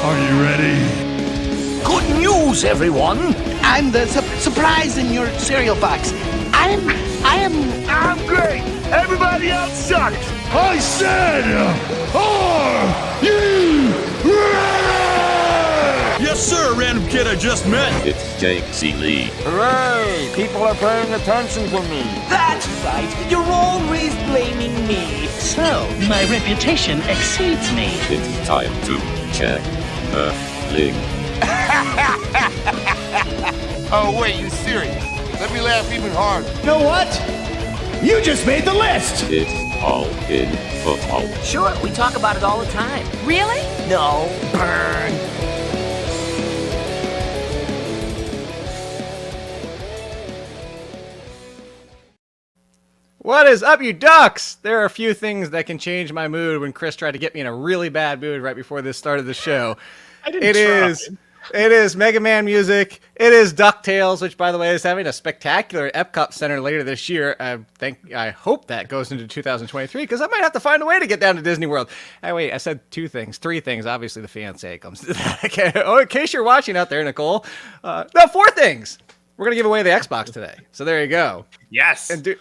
Are you ready? Good news, everyone! I'm the surprise in your cereal box. I'm great! Everybody else sucks! I said, are you ready? Yes, sir, random kid I just met. It's Ciely. Hooray! People are paying attention to me. That's right, you're always blaming me. So, my reputation exceeds me. It's time to check the link. Oh, wait, you serious? Let me laugh even harder. You know what? You just made the list! It's all in football. Sure, we talk about it all the time. Really? No, burn. What is up, you ducks? There are a few things that can change my mood when Chris tried to get me in a really bad mood right before this started the show. It is Mega Man music. It is DuckTales, which, by the way, is having a spectacular Epcot Center later this year. I hope that goes into 2023, because I might have to find a way to get down to Disney World. Hey, wait, I said three things. Obviously, the fiancé comes to that. Oh, in case you're watching out there, Nicole. No, 4 things. We're going to give away the Xbox today. So there you go. Yes. And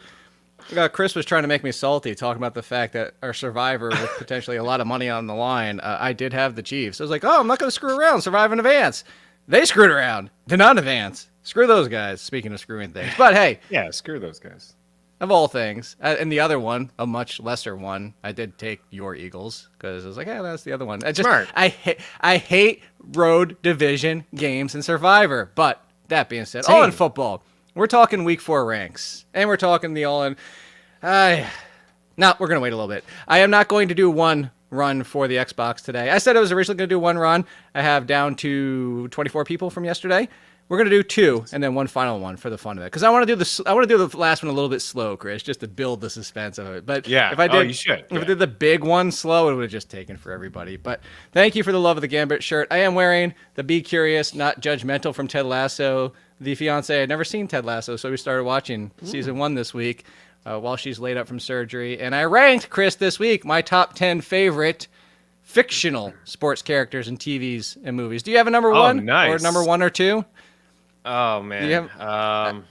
Chris was trying to make me salty, talking about the fact that our Survivor, with potentially a lot of money on the line, I did have the Chiefs. I was like, I'm not going to screw around. Survive in advance. They screwed around. Did not advance. Screw those guys, speaking of screwing things. But hey. Yeah, screw those guys. Of all things. And the other one, a much lesser one, I did take your Eagles, because I was like, that's the other one. Smart. I hate road division games in Survivor. But that being said, all in football. We're talking week 4 ranks, and we're talking the all-in. We're going to wait a little bit. I am not going to do one run for the Xbox today. I said I was originally going to do one run. I have down to 24 people from yesterday. We're going to do 2, and then one final one for the fun of it. Because I want to do the last one a little bit slow, Chris, just to build the suspense of it. But yeah, if I did, you should. If I did the big one slow, it would have just taken for everybody. But thank you for the Love of the Gambit shirt. I am wearing the Be Curious, Not Judgmental from Ted Lasso. The fiance had never seen Ted Lasso, so we started watching season 1 this week while she's laid up from surgery. And I ranked, Chris, this week, my top 10 favorite fictional sports characters in TVs and movies. Do you have a number 1? Nice. Or number 1 or 2? Oh, man. Come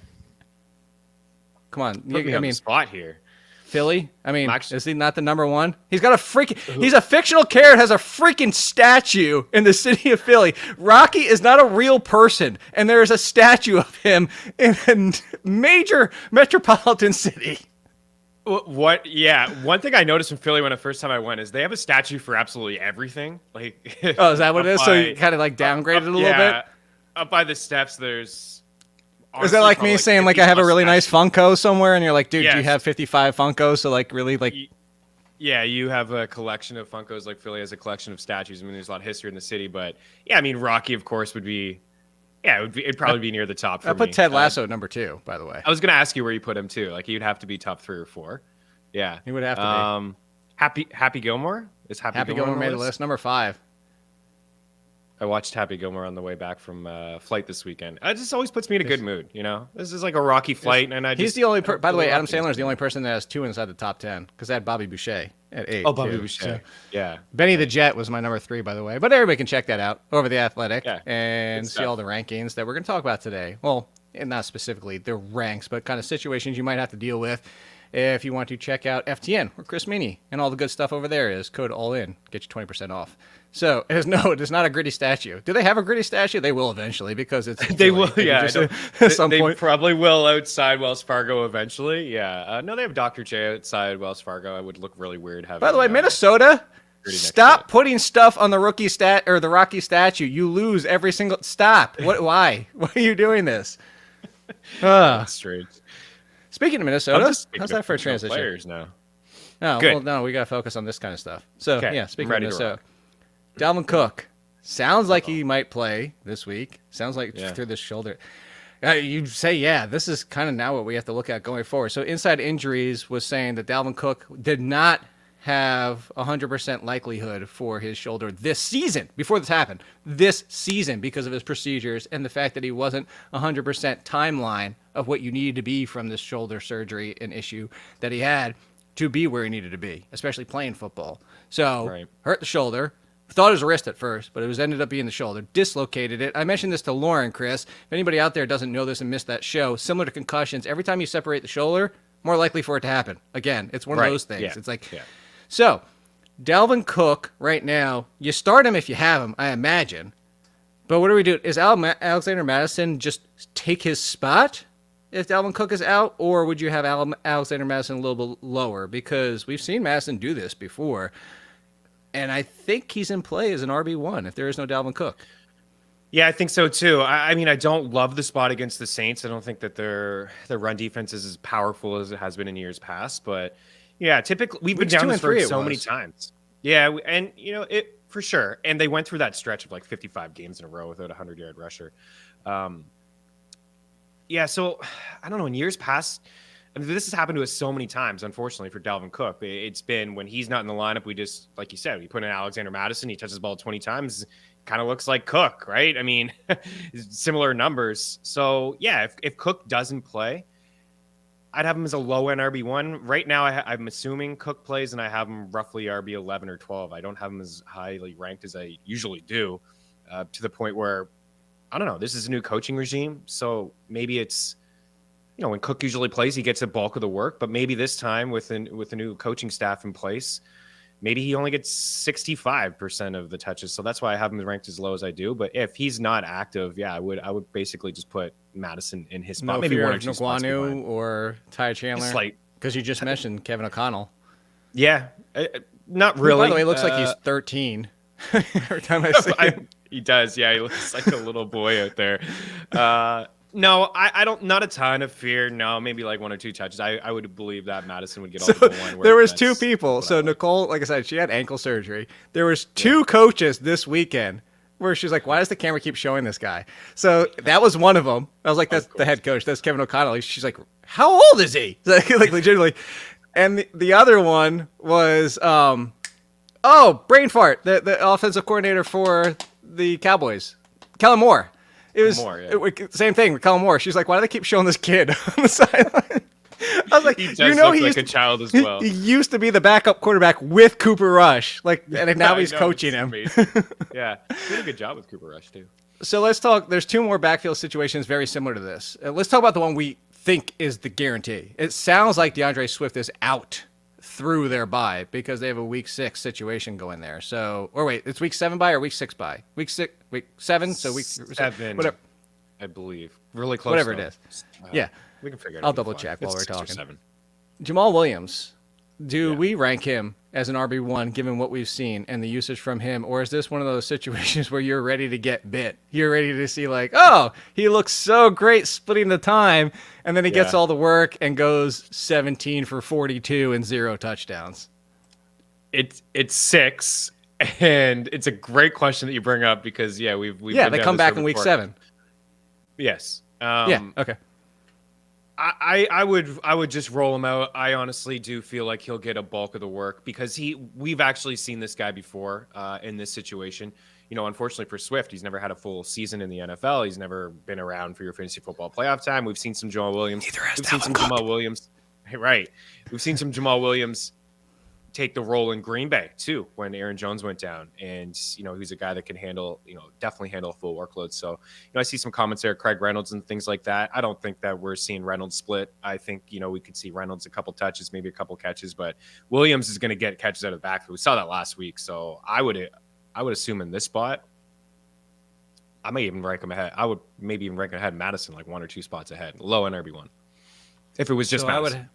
on. Put me on the spot here. Philly? I mean, is he not the number 1? He's got he's a fictional character, has a freaking statue in the city of Philly. Rocky is not a real person, and there is a statue of him in a major metropolitan city. What? Yeah. One thing I noticed in Philly when the first time I went is they have a statue for absolutely everything. Like, oh, is that what it is? So you kind of like downgraded a little bit? Up by the steps, there's... Is that like me saying, like, I have a really nice Funko somewhere, and you're like, dude, do you have 55 Funkos? So, like, really, like... Yeah, you have a collection of Funkos, like Philly has a collection of statues. I mean, there's a lot of history in the city, but, yeah, I mean, Rocky, of course, would be... Yeah, it'd probably be near the top for me. I put Ted Lasso at number 2, by the way. I was going to ask you where you put him, too. Like, he'd have to be top 3 or 4. Yeah. He would have to be. Happy Gilmore? Is Happy Gilmore made the list? Number 5. I watched Happy Gilmore on the way back from flight this weekend. It just always puts me in a good mood, you know? This is like a Rocky flight, and he's the only by the way, Adam Sandler is the only person that has 2 inside the top 10, because I had Bobby Boucher at 8. Oh, Bobby Boucher. So, yeah. Benny the Jet was my number 3, by the way. But everybody can check that out over The Athletic and see all the rankings that we're going to talk about today. Well, and not specifically the ranks, but kind of situations you might have to deal with if you want to check out FTN or Chris Meaney, and all the good stuff over there is code ALLIN. Get you 20% off. So it is not a gritty statue. Do they have a gritty statue? They will eventually, because it's they will. Yeah, at some point. They probably will outside Wells Fargo eventually. Yeah. No, they have Dr. J outside Wells Fargo. I would look really weird having. By the way, Minnesota, stop putting stuff on the Rocky statue. You lose every single. Stop. What? Why? Why are you doing this? That's strange. Speaking of Minnesota, how's that for a transition? Players now. No, well, no, we got to focus on this kind of stuff. So, yeah, speaking of Minnesota, Dalvin Cook sounds like he might play this week. Sounds like through this shoulder. You say, this is kind of now what we have to look at going forward. So, Inside Injuries was saying that Dalvin Cook did not have 100% likelihood for his shoulder this season, before this happened, this season, because of his procedures and the fact that he wasn't 100% timeline of what you needed to be from this shoulder surgery and issue that he had to be where he needed to be, especially playing football. So hurt the shoulder, Thought it was a wrist at first, but it was ended up being the shoulder. Dislocated it. I mentioned this to Lauren, Chris. If anybody out there doesn't know this and missed that show, similar to concussions, every time you separate the shoulder, more likely for it to happen. Again, it's one of those things. Yeah. It's so Dalvin Cook right now, you start him if you have him, I imagine. But what do we do? Is Alexander Mattison just take his spot if Dalvin Cook is out, or would you have Alexander Mattison a little bit lower? Because we've seen Mattison do this before. And I think he's in play as an RB1 if there is no Dalvin Cook. Yeah, I think so too. I mean, I don't love the spot against the Saints. I don't think that their run defense is as powerful as it has been in years past. But yeah, typically we've been down this road so many times. Yeah, and it for sure. And they went through that stretch of like 55 games in a row without a 100-yard rusher. Yeah, so I don't know. In years past, I mean, this has happened to us so many times, unfortunately, for Dalvin Cook. It's been when he's not in the lineup, we just, like you said, we put in Alexander Mattison. He touches the ball 20 times. Kind of looks like Cook, right? I mean, similar numbers. So, yeah, if Cook doesn't play, I'd have him as a low-end RB1. Right now, I'm assuming Cook plays, and I have him roughly RB 11 or 12. I don't have him as highly ranked as I usually do, to the point where, I don't know, this is a new coaching regime, so maybe it's, when Cook usually plays, he gets a bulk of the work, but maybe this time with a new coaching staff in place, maybe he only gets 65% of the touches. So that's why I have him ranked as low as I do. But if he's not active, yeah, I would basically just put Mattison in his spot. No maybe fear one or of two spots behind. or Ty Chandler, because you just mentioned Kevin O'Connell. Yeah, not really. By the way, it looks like he's 13 every time I see him. He does, yeah. He looks like a little boy out there. No, I don't. Not a ton of fear. No, maybe like one or two touches. I would believe that Mattison would get all the one. There was two people. So Nicole, like I said, she had ankle surgery. There was two coaches this weekend where she's like, "Why does the camera keep showing this guy?" So that was one of them. I was like, "That's the head coach. That's Kevin O'Connell." She's like, "How old is he?" Like legitimately. And the other one was, brain fart. The offensive coordinator for the Cowboys, Kellen Moore. It was same thing with Kellen Moore. She's like, why do they keep showing this kid on the sideline? I was like, he does look like a child as well. He used to be the backup quarterback with Cooper Rush, and now he's coaching him. Yeah, he did a good job with Cooper Rush too. So let's talk. There's two more backfield situations very similar to this. Let's talk about the one we think is the guarantee. It sounds like DeAndre Swift is out through their bye because they have a week 6 situation going there. So, or wait, it's week 7 bye or week 6 bye? Week 7. So week 7, whatever, I believe. Really close. Whatever it is. Yeah, we can figure it out. I'll double check while we're 6 or talking. 7. Jamaal Williams. Do we rank him as an RB1 given what we've seen and the usage from him, or is this one of those situations where you're ready to get bit? You're ready to see like, oh, he looks so great splitting the time, and then he gets all the work and goes 17 for 42 and 0 touchdowns. It's 6, and it's a great question that you bring up because we've they come back in week 7. Yes. Okay. I would just roll him out. I honestly do feel like he'll get a bulk of the work because we've actually seen this guy before in this situation. Unfortunately for Swift, he's never had a full season in the NFL. He's never been around for your fantasy football playoff time. We've seen some Jamaal Williams. Jamal Williams. Right. We've seen some Jamaal Williams take the role in Green Bay too when Aaron Jones went down, and he's a guy that can definitely handle a full workload. So I see some comments there, Craig Reynolds and things like that. I don't think that we're seeing Reynolds split. I think we could see Reynolds a couple touches, maybe a couple catches, but Williams is going to get catches out of the backfield. We saw that last week, so I would assume in this spot I may even rank him ahead. I would maybe even rank him ahead Mattison, like 1 or 2 spots ahead, low in RB1 if it was just Mattison.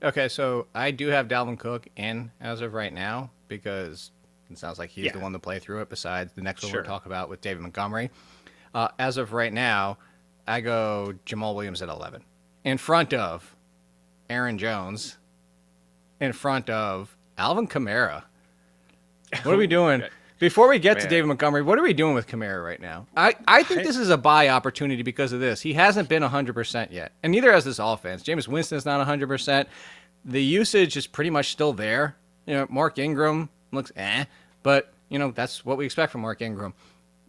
Okay, so I do have Dalvin Cook in as of right now because it sounds like he's the one to play through it besides the next one we'll talk about with David Montgomery. As of right now, I go Jamaal Williams at 11. In front of Aaron Jones. In front of Alvin Kamara. What are we doing? Before we get to David Montgomery, what are we doing with Kamara right now? I think this is a buy opportunity because of this. He hasn't been 100% yet, and neither has this offense. Jameis Winston's not 100%. The usage is pretty much still there. Mark Ingram looks but, that's what we expect from Mark Ingram.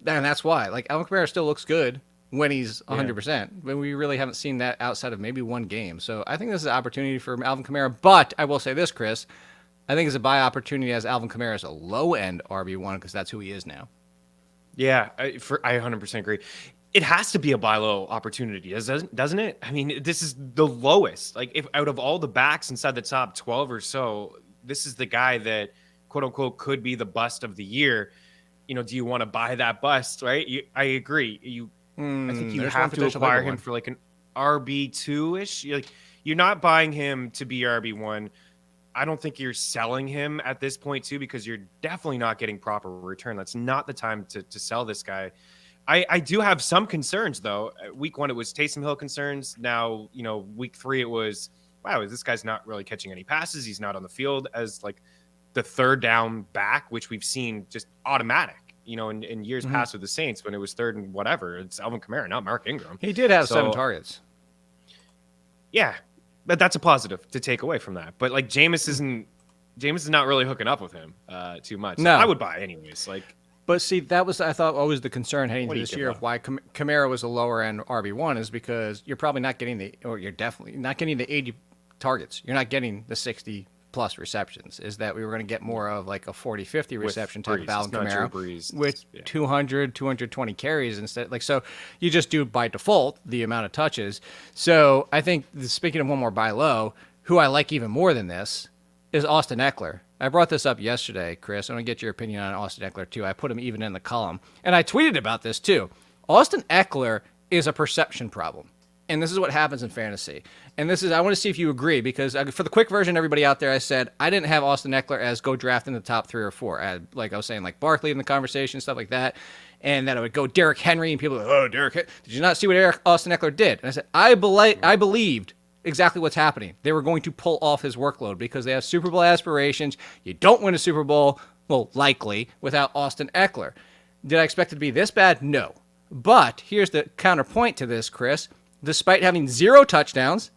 And that's why. Like, Alvin Kamara still looks good when he's 100%, but we really haven't seen that outside of maybe one game. So I think this is an opportunity for Alvin Kamara, but I will say this, Chris. I think it's a buy opportunity as Alvin Kamara is a low-end RB1 because that's who he is now. Yeah, I 100% agree. It has to be a buy low opportunity, doesn't it? I mean, this is the lowest. Like, if out of all the backs inside the top 12 or so, this is the guy that, quote unquote, could be the bust of the year. You know, do you want to buy that bust, right? I agree. I think you have to acquire him for like an RB2-ish. You're not buying him to be RB1. I don't think you're selling him at this point, too, because you're definitely not getting proper return. That's not the time to sell this guy. I do have some concerns, though. Week 1, it was Taysom Hill concerns. Now, week 3, it was, wow, this guy's not really catching any passes. He's not on the field as like the third down back, which we've seen just automatic, in years past with the Saints when it was third and whatever. It's Alvin Kamara, not Mark Ingram. He did have 7 targets. Yeah, but that's a positive to take away from that. But like Jameis is not really hooking up with him too much. No, I would buy anyways. But see, that was, I thought, always the concern heading into this year of why Kamara was a lower end RB1 is because you're probably not getting you're definitely not getting the 80 targets. You're not getting the 60 plus receptions. Is that we were going to get more of like a 40-50 reception type of Alvin Kamara with 200, 220 carries instead. Like, so you just do by default the amount of touches. So I think, speaking of one more buy low, who I like even more than this is Austin Ekeler. I brought this up yesterday, Chris. I want to get your opinion on Austin Ekeler, too. I put him even in the column. And I tweeted about this, too. Austin Ekeler is a perception problem. And this is what happens in fantasy. And this is, I want to see if you agree, because for the quick version, everybody out there, I said, I didn't have Austin Ekeler as go draft in the top 3 or 4. I had, like I was saying, like Barkley in the conversation, stuff like that. And then I would go Derrick Henry, and people would go, oh, Derrick Henry. Did you not see what Austin Ekeler did? And I said, I believed exactly what's happening. They were going to pull off his workload because they have Super Bowl aspirations. You don't win a Super Bowl, well, likely, without Austin Ekeler. Did I expect it to be this bad? No. But here's the counterpoint to this, Chris. Despite having 0 touchdowns,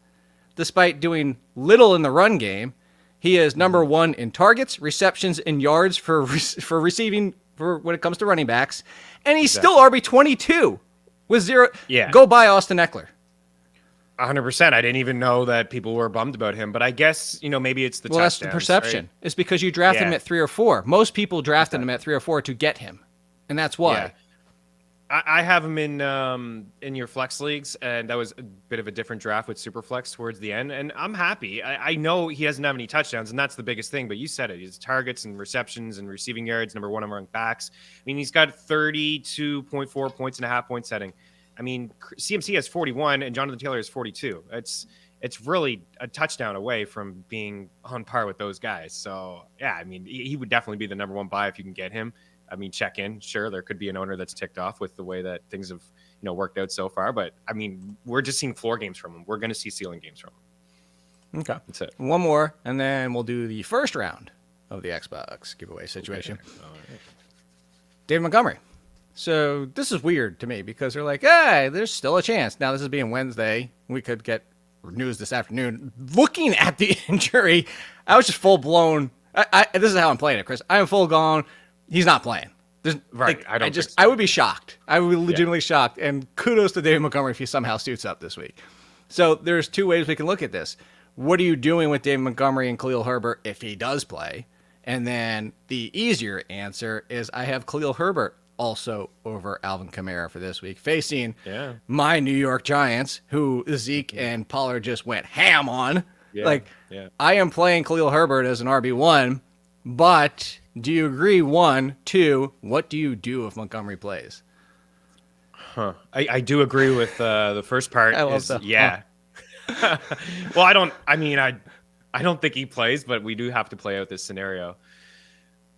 despite doing little in the run game, he is number 1 in targets, receptions, and yards for receiving for when it comes to running backs. And he's still RB22 with 0. Yeah. Go buy Austin Ekeler. 100%. I didn't even know that people were bummed about him, but I guess, maybe it's the touchdowns. That's the perception. Right? It's because you drafted him at 3 or 4. Most people drafted him at 3 or 4 to get him, and that's why. Yeah. I have him in your flex leagues, and that was a bit of a different draft with Superflex towards the end, and I'm happy. I know he doesn't have any touchdowns, and that's the biggest thing, but you said it. His targets and receptions and receiving yards, number 1 among backs. I mean, he's got 32.4 points and a half point setting. I mean, CMC has 41 and Jonathan Taylor has 42. It's really a touchdown away from being on par with those guys. So, yeah, I mean, he would definitely be the number 1 buy if you can get him. I mean, check in. Sure, there could be an owner that's ticked off with the way that things have, worked out so far. But, I mean, we're just seeing floor games from him. We're going to see ceiling games from him. Okay. That's it. One more, and then we'll do the first round of the Xbox giveaway situation. Okay. All right. David Montgomery. So this is weird to me because they're like, hey, there's still a chance. Now, this is being Wednesday. We could get news this afternoon. Looking at the injury, I was just full blown. This is how I'm playing it, Chris. I am full gone. He's not playing. Right. Like, I would be shocked. I would be legitimately shocked. And kudos to David Montgomery if he somehow suits up this week. So there's 2 ways we can look at this. What are you doing with David Montgomery and Khalil Herbert if he does play? And then the easier answer is I have Khalil Herbert also over Alvin Kamara for this week, facing my New York Giants, who Zeke and Pollard just went ham on. I am playing Khalil Herbert as an RB1, but do you agree? 1, 2, what do you do if Montgomery plays? I do agree with the first part. Yeah. Well, I don't think he plays, but we do have to play out this scenario.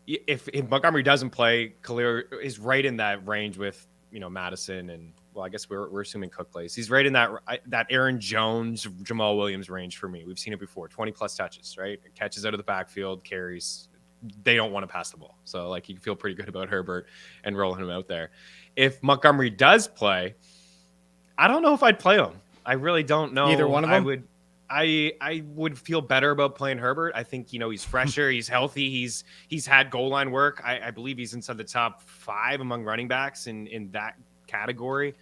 If Montgomery doesn't play, Khalil is right in that range with Mattison and, well, I guess we're assuming Cook plays. He's right in that Aaron Jones, Jamaal Williams range for me. We've seen it before. 20 plus touches, right? Catches out of the backfield, carries. They don't want to pass the ball, so like you feel pretty good about Herbert and rolling him out there. If Montgomery does play, I don't know if I'd play him. I really don't know. Either one of them. I would feel better about playing Herbert. I think, he's fresher. He's healthy. He's had goal line work. I believe he's inside the top 5 among running backs in that category.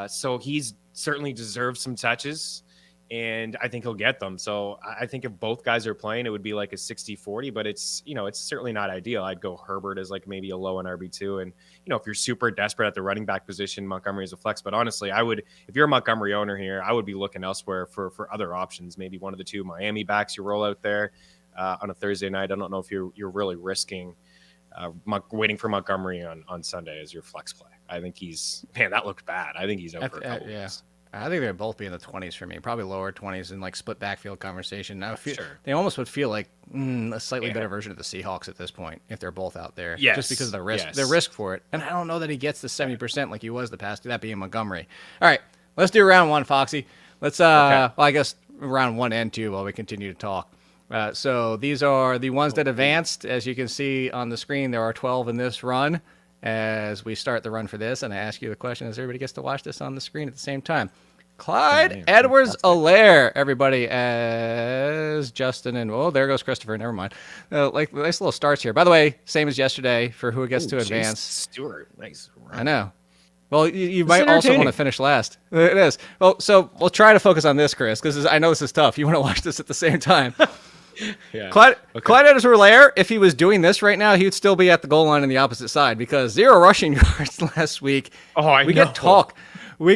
So he's certainly deserves some touches. and I think he'll get them. So I think if both guys are playing, it would be like a 60-40, but it's certainly not ideal. I'd go Herbert as like maybe a low in RB2. And, if you're super desperate at the running back position, Montgomery is a flex. But honestly, if you're a Montgomery owner here, I would be looking elsewhere for other options. Maybe one of the 2 Miami backs you roll out there on a Thursday night. I don't know if you're really risking waiting for Montgomery on Sunday as your flex play. I think that looked bad. I think he's out for a couple weeks. I think they'd both be in the 20s for me, probably lower 20s in like split backfield conversation. Now, Sure. They almost would feel like a slightly better version of the Seahawks at this point if they're both out there, just because of the risk, the risk for it. And I don't know that he gets the 70% like he was the past. That being Montgomery. All right, let's do round 1, Foxy. Let's well, I guess round 1 and 2 while we continue to talk. So these are the ones that advanced. As you can see on the screen, there are 12 in this run. As we start the run for this, and I ask you the question as everybody gets to watch this on the screen at the same time. Clyde Edwards-Helaire, everybody, as Justin, and there goes Christopher. Never mind. Like nice little starts here. By the way, same as yesterday for who gets to advance. Stewart, nice run. I know. Well, you might also want to finish last. It is. Well, so we'll try to focus on this, Chris, because I know this is tough. You want to watch this at the same time. Yeah. Clyde Edwards-Helaire, if he was doing this right now, he would still be at the goal line on the opposite side because 0 rushing yards last week. Oh, We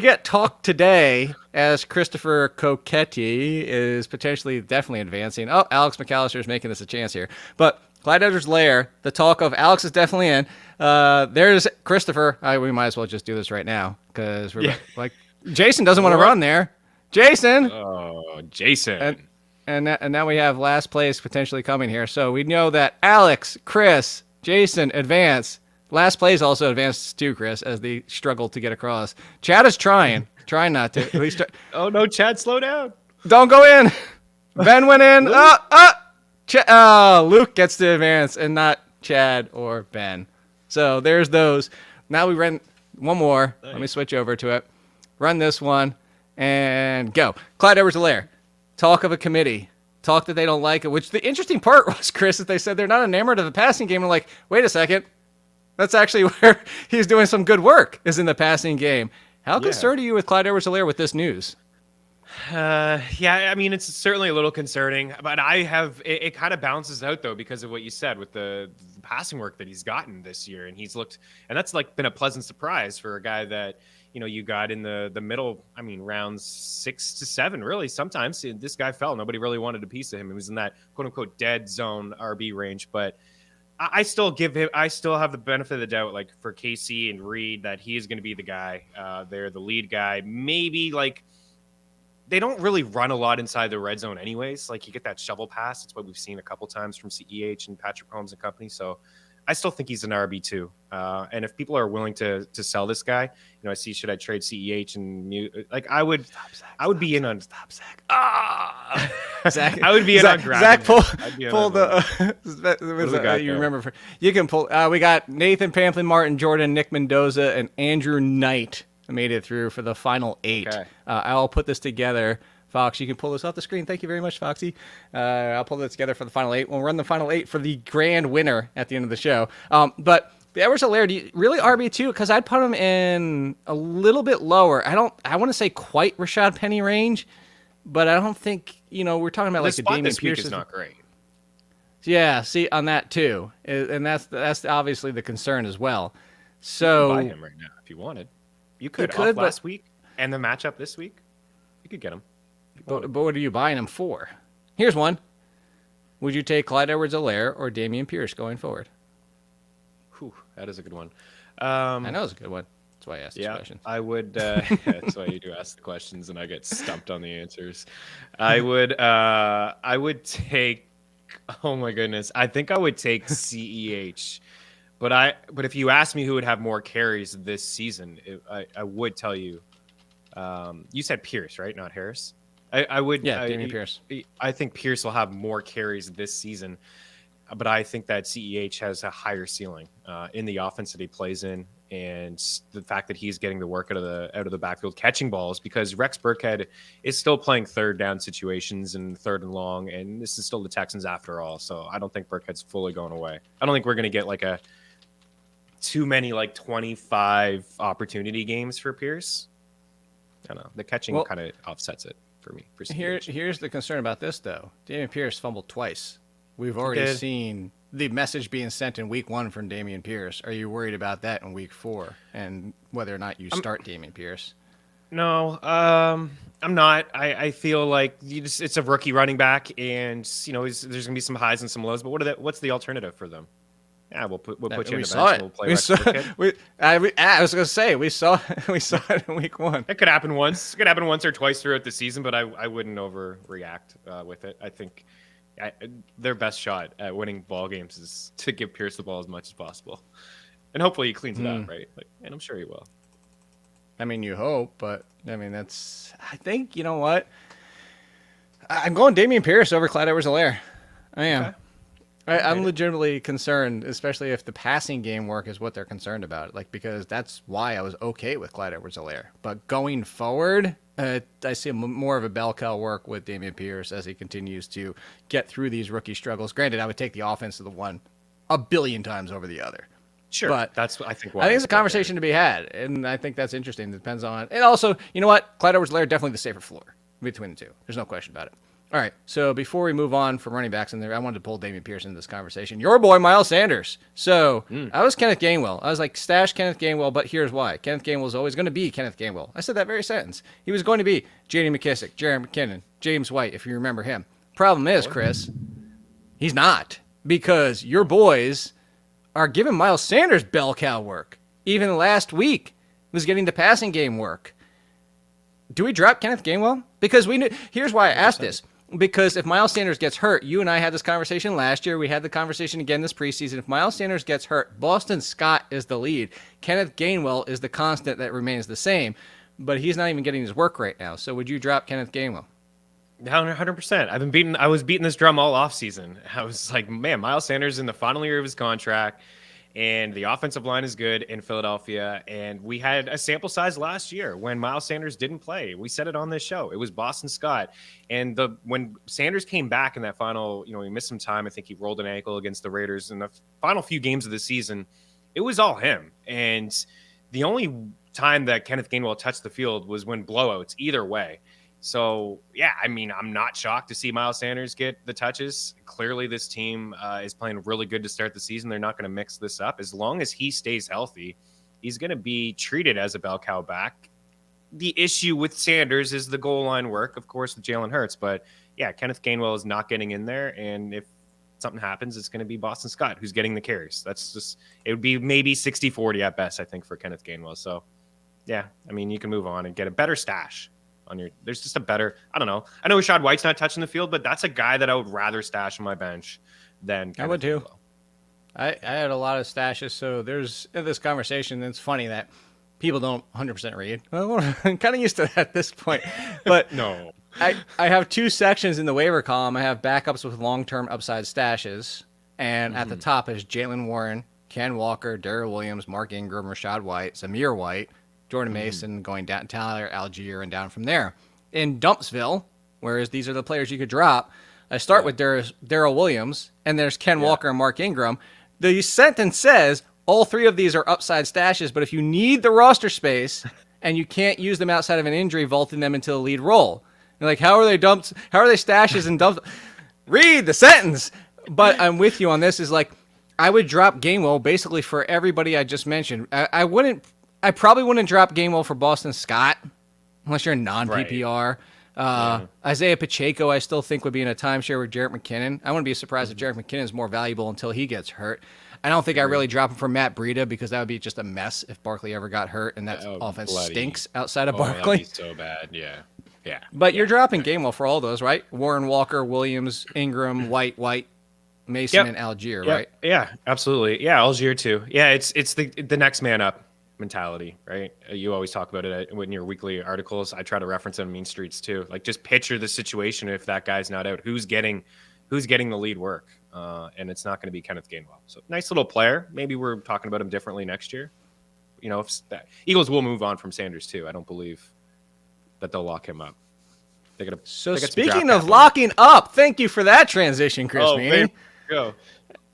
get talk today as Christopher Coquetti is definitely advancing. Oh, Alex McAllister is making this a chance here. But Clyde Edwards-Helaire, the talk of Alex is definitely in. There's Christopher. We might as well just do this right now because we're like Jason doesn't want to run there. Jason. Oh, Jason. And now we have last place potentially coming here. So we know that Alex, Chris, Jason advance. Last place also advanced too, Chris, as they struggle to get across. Chad is trying not to. At least. Oh no, Chad, slow down! Don't go in. Ben went in. Luke gets to advance, and not Chad or Ben. So there's those. Now we run one more. Nice. Let me switch over to it. Run this one and go. Clyde Edwards-Helaire. Talk of a committee. Talk that they don't like it. Which the interesting part was, Chris, is they said they're not enamored of the passing game. We're like, wait a second. That's actually where he's doing some good work, is in the passing game. How concerned are you with Clyde Edwards-Helaire with this news? I mean, it's certainly a little concerning, but it kind of balances out though because of what you said with the passing work that he's gotten this year, and that's like been a pleasant surprise for a guy that you got in the middle. I mean, rounds 6 to 7, really. Sometimes this guy fell. Nobody really wanted a piece of him. He was in that quote unquote dead zone RB range, but I still have the benefit of the doubt, like for KC and Reed, that he is going to be the guy. They're the lead guy. Maybe like they don't really run a lot inside the red zone anyways. Like you get that shovel pass. It's what we've seen a couple times from CEH and Patrick Mahomes and company. So I still think he's an RB2. And if people are willing to sell this guy, I see, should I trade CEH and like I would be in on Zach. Zach, I would be in on Zach pull the you remember you can pull we got Nathan Pamplin, Martin Jordan, Nick Mendoza, and Andrew Knight made it through for the final 8. Okay. I'll put this together. Fox, you can pull this off the screen. Thank you very much, Foxy. I'll pull this together for the final 8. We'll run the final 8 for the grand winner at the end of the show. But the Edwards-Helaire, really RB2? Because I'd put him in a little bit lower. I want to say quite Rashad Penny range, but I don't think, we're talking about like the Damian Pierce is not great. Yeah, see, on that too. And that's obviously the concern as well. So you can buy him right now if you wanted. You could last week and the matchup this week. You could get him. But what are you buying him for? Here's one. Would you take Clyde Edwards-Helaire or Damian Pierce going forward? Whew, that is a good one. I know it's a good one. That's why I asked this question. I would. That's why you do ask the questions, and I get stumped on the answers. I would take. Oh my goodness! I think I would take CEH. But if you ask me who would have more carries this season, I would tell you. You said Pierce, right? Not Harris. I would. Yeah, Damian Pierce. I think Pierce will have more carries this season, but I think that CEH has a higher ceiling in the offense that he plays in, and the fact that he's getting the work out of the backfield catching balls, because Rex Burkhead is still playing third down situations and third and long, and this is still the Texans after all. So I don't think Burkhead's fully going away. I don't think we're going to get like too many like 25 opportunity games for Pierce. I don't know. The catching kind of offsets it. for me. Here's the concern about this, though. Dameon Pierce fumbled twice. We've already seen the message being sent in week 1 from Dameon Pierce. Are you worried about that in week 4 and whether or not you start Dameon Pierce? No, I'm not. I feel like it's a rookie running back, and there's going to be some highs and some lows. But what's the alternative for them? Yeah, we'll put you in the bench. We'll play I was going to say we saw it in week 1. It could happen once. It could happen once or twice throughout the season, but I wouldn't overreact with it. I think their best shot at winning ball games is to give Pierce the ball as much as possible, and hopefully he cleans it up, right? And I'm sure he will. I mean, you hope, but I mean, I think, you know what? I'm going Dameon Pierce over Clyde Edwards-Helaire. I am. Okay. I'm legitimately concerned, especially if the passing game work is what they're concerned about. Because that's why I was okay with Clyde Edwards-Helaire. But going forward, I see more of a bell cow work with Dameon Pierce as he continues to get through these rookie struggles. Granted, I would take the offense of the one a billion times over the other. Sure, but that's I think it's a conversation to be had, and I think that's interesting. It depends on, and also, you know what, Clyde Edwards-Helaire definitely the safer floor between the two. There's no question about it. All right, so before we move on from running backs in there, I wanted to pull Dameon Pierce into this conversation. Your boy Miles Sanders. So I was Kenneth Gainwell. I was like, stash Kenneth Gainwell, but here's why. Kenneth Gainwell is always going to be Kenneth Gainwell. I said that very sentence. He was going to be J.D. McKissick, Jerry McKinnon, James White, if you remember him. Problem is, Chris, he's not, because your boys are giving Miles Sanders bell cow work. Even last week was getting the passing game work. Do we drop Kenneth Gainwell? Because here's why I asked this. Because if Miles Sanders gets hurt, you and I had this conversation last year. We had the conversation again this preseason. If Miles Sanders gets hurt, Boston Scott is the lead. Kenneth Gainwell is the constant that remains the same. But he's not even getting his work right now. So would you drop Kenneth Gainwell? 100%. I was beating this drum all offseason. I was like, man, Miles Sanders in the final year of his contract, and the offensive line is good in Philadelphia. And we had a sample size last year when Miles Sanders didn't play. We said it on this show. It was Boston Scott. And when Sanders came back in that final, he missed some time. I think he rolled an ankle against the Raiders in the final few games of the season. It was all him. And the only time that Kenneth Gainwell touched the field was when blowouts, either way. So, yeah, I mean, I'm not shocked to see Miles Sanders get the touches. Clearly, this team is playing really good to start the season. They're not going to mix this up. As long as he stays healthy, he's going to be treated as a bell cow back. The issue with Sanders is the goal line work, of course, with Jalen Hurts. But, yeah, Kenneth Gainwell is not getting in there. And if something happens, it's going to be Boston Scott who's getting the carries. It would be maybe 60-40 at best, I think, for Kenneth Gainwell. So, yeah, I mean, you can move on and get a better stash. There's just a better, I don't know. I know Rashad White's not touching the field, but that's a guy that I would rather stash on my bench than Kenneth I would too. Gainwell. I had a lot of stashes, so there's this conversation. It's funny that people don't 100% read. Well, I'm kind of used to that at this point. But no. I have two sections in the waiver column. I have backups with long-term upside stashes, and at the top is Jalen Warren, Ken Walker, Darrell Williams, Mark Ingram, Rashad White, Zamir White, Jordan Mason, going down, Tyler Algier, and down from there. In Dumpsville, whereas these are the players you could drop, I start with Darrell Williams, and there's Ken Walker and Mark Ingram. The sentence says all three of these are upside stashes, but if you need the roster space and you can't use them outside of an injury, vaulting them into the lead role. You're like, how are they stashes and dumps? Read the sentence. But I'm with you on this. Is like, I would drop Gainwell basically for everybody I just mentioned. I probably wouldn't drop Gainwell for Boston Scott unless you're a non-PPR. Right. Isaiah Pacheco, I still think, would be in a timeshare with Jarrett McKinnon. I wouldn't be surprised if Jarrett McKinnon is more valuable until he gets hurt. I don't think I really drop him for Matt Breida because that would be just a mess if Barkley ever got hurt, and that offense stinks outside of Barkley. That'd be so bad, yeah. But you're dropping Gainwell for all those, right? Warren, Walker, Williams, Ingram, White, Mason, and Algier, right? Yeah, absolutely. Yeah, Algier too. Yeah, it's the next man up mentality, right? You always talk about it in your weekly articles. I try to reference it on Mean Streets too. Like, just picture the situation if that guy's not out. Who's getting the lead work? And it's not going to be Kenneth Gainwell. So nice little player. Maybe we're talking about him differently next year. Eagles will move on from Sanders too. I don't believe that they'll lock him up. So speaking of locking up, thank you for that transition, Chris Meaney. Go.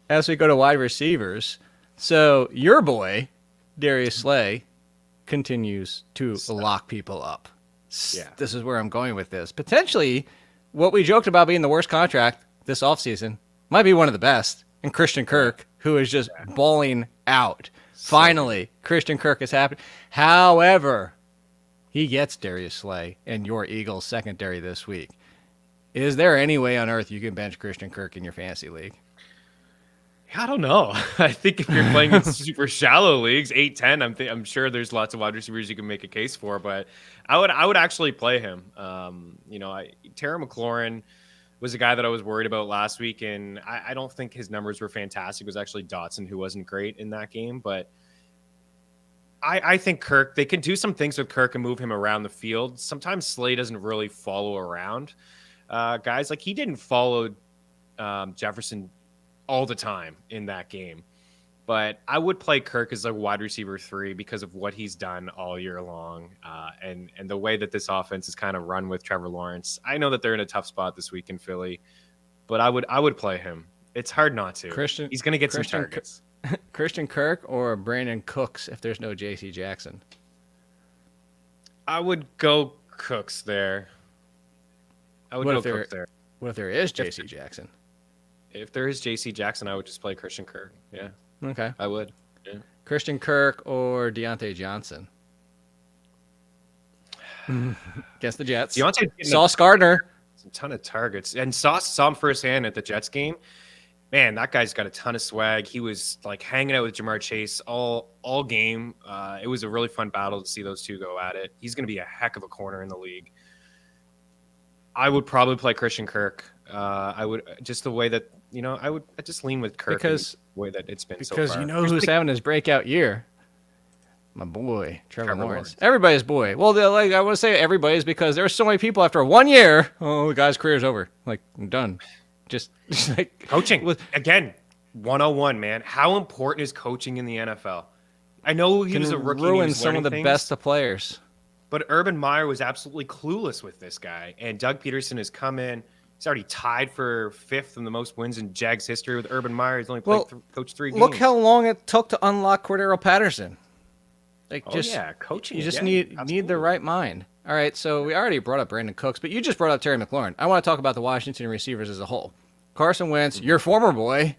As we go to wide receivers, so your boy Darius Slay continues to lock people up. This is where I'm going with this. Potentially, what we joked about being the worst contract this offseason might be one of the best. And Christian Kirk, who is just balling out. Finally, Christian Kirk has happened. However, he gets Darius Slay and your Eagles secondary this week. Is there any way on earth you can bench Christian Kirk in your fantasy league? I don't know. I think if you're playing in super shallow leagues, 8-10, I'm sure there's lots of wide receivers you can make a case for, but I would actually play him. Terry McLaurin was a guy that I was worried about last week, and I don't think his numbers were fantastic. It was actually Dotson who wasn't great in that game, but I think Kirk, they can do some things with Kirk and move him around the field. Sometimes Slay doesn't really follow around guys. Like, he didn't follow Jefferson all the time in that game. But I would play Kirk as a wide receiver 3 because of what he's done all year long and the way that this offense is kind of run with Trevor Lawrence. I know that they're in a tough spot this week in Philly, but I would play him. It's hard not to. He's going to get some targets. Christian Kirk or Brandon Cooks if there's no J.C. Jackson? I would go Cooks there. Cooks there. What if there is J.C. Jackson? If there is J.C. Jackson, I would just play Christian Kirk. Yeah. Okay. I would. Yeah. Christian Kirk or Deontay Johnson? Against the Jets. Sauce Gardner. A ton of targets. And Sauce saw him firsthand at the Jets game. Man, that guy's got a ton of swag. He was like hanging out with Jamar Chase all game. It was a really fun battle to see those two go at it. He's going to be a heck of a corner in the league. I would probably play Christian Kirk. I would just the way that I just lean with Kirk because the way that it's been so because far. You know who's having his breakout year? My boy, Trevor Lawrence. Everybody's boy. Well, I want to say everybody's because there are so many people after 1 year. Oh, the guy's career's over. Like, I'm done. Just like coaching again. 101, man. How important is coaching in the NFL? I know he was a rookie. Ruin some of the best of players. But Urban Meyer was absolutely clueless with this guy, and Doug Peterson has come in. He's already tied for 5th in the most wins in Jags history with Urban Meyer. He's only coached 3 games. Look how long it took to unlock Cordero Patterson. Coaching. You just need the right mind. All right, so we already brought up Brandon Cooks, but you just brought up Terry McLaurin. I want to talk about the Washington receivers as a whole. Carson Wentz, your former boy,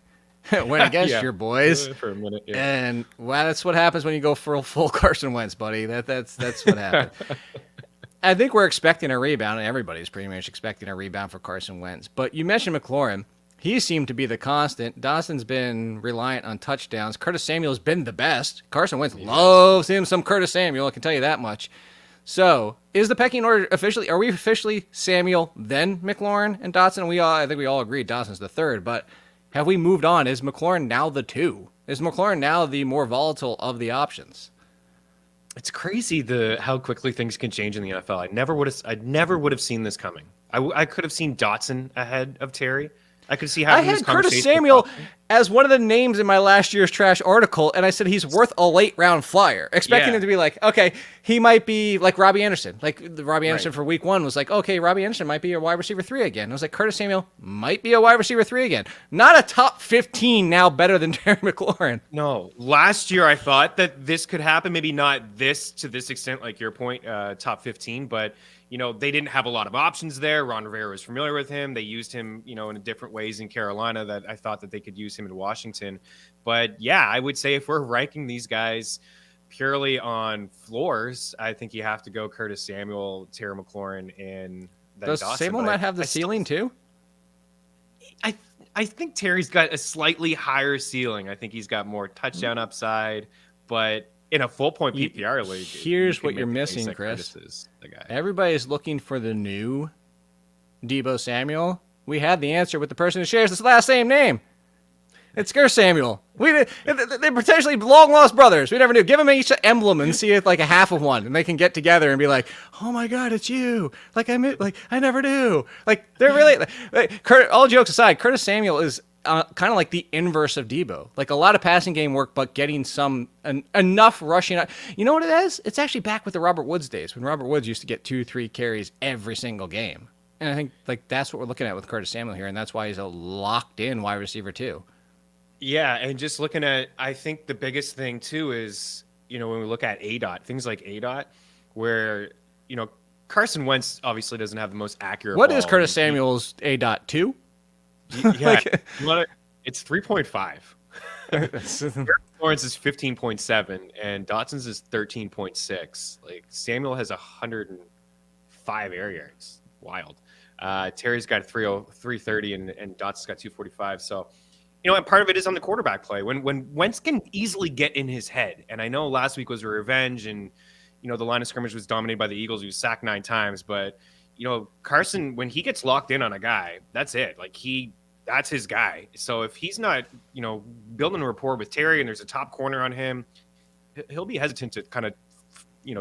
went against your boys for a minute, and that's what happens when you go for a full Carson Wentz, buddy. That's what happened. I think we're expecting a rebound, and everybody's pretty much expecting a rebound for Carson Wentz. But you mentioned McLaurin. He seemed to be the constant. Dawson's been reliant on touchdowns. Curtis Samuel's been the best. Carson Wentz loves him some Curtis Samuel, I can tell you that much. So, is the pecking order officially? Are we officially Samuel, then McLaurin and Dotson? I think we all agree Dotson's the 3rd, but have we moved on? Is McLaurin now the 2? Is McLaurin now the more volatile of the options? It's crazy how quickly things can change in the NFL. I never would have seen this coming. I could have seen Dotson ahead of Terry. I could see how I had Curtis Samuel as one of the names in my last year's trash article, and I said he's worth a late-round flyer, expecting him to be like, okay, he might be like Robbie Anderson. Like, the Robbie Anderson for week 1 was like, okay, Robbie Anderson might be a wide receiver 3 again. I was like, Curtis Samuel might be a wide receiver 3 again. Not a top 15 now, better than Terry McLaurin. No. Last year, I thought that this could happen. Maybe not this to this extent, like your point, top 15, but they didn't have a lot of options there. Ron Rivera was familiar with him. They used him, in different ways in Carolina that I thought that they could use him in Washington. But yeah, I would say if we're ranking these guys purely on floors, I think you have to go Curtis Samuel, Terry McLaurin, and then Does Dawson. Samuel not have the ceiling too? I think Terry's got a slightly higher ceiling. I think he's got more touchdown upside, but in a full point PPR league, here's what you're missing, Chris. Everybody's looking for the new Deebo Samuel. We had the answer with the person who shares this last same name. It's Sker Samuel. They're potentially long lost brothers. We never knew. Give them each an emblem and see it like a half of one, and they can get together and be like, "Oh my God, it's you!" I never knew. They're really. All jokes aside, Curtis Samuel is kind of like the inverse of Deebo. Like a lot of passing game work, but getting enough rushing. You know what it is? It's actually back with the Robert Woods days when Robert Woods used to get 2-3 carries every single game. And I think that's what we're looking at with Curtis Samuel here, and that's why he's a locked in wide receiver too. Yeah, and just looking at, I think the biggest thing too is, when we look at ADOT, things like ADOT, where, Carson Wentz obviously doesn't have the most accurate. What ball. is Curtis Samuel's A.2? Yeah, it's 3.5. Lawrence is 15.7, and Dotson's is 13.6. Like Samuel has 105 air yards. Wild. Terry's got 330, and Dotson's got 245. So, and part of it is on the quarterback play. When Wentz can easily get in his head, and I know last week was a revenge, and the line of scrimmage was dominated by the Eagles. He was sacked 9 times, but Carson, when he gets locked in on a guy, that's it. Like that's his guy. So if he's not, building a rapport with Terry and there's a top corner on him, he'll be hesitant to kind of,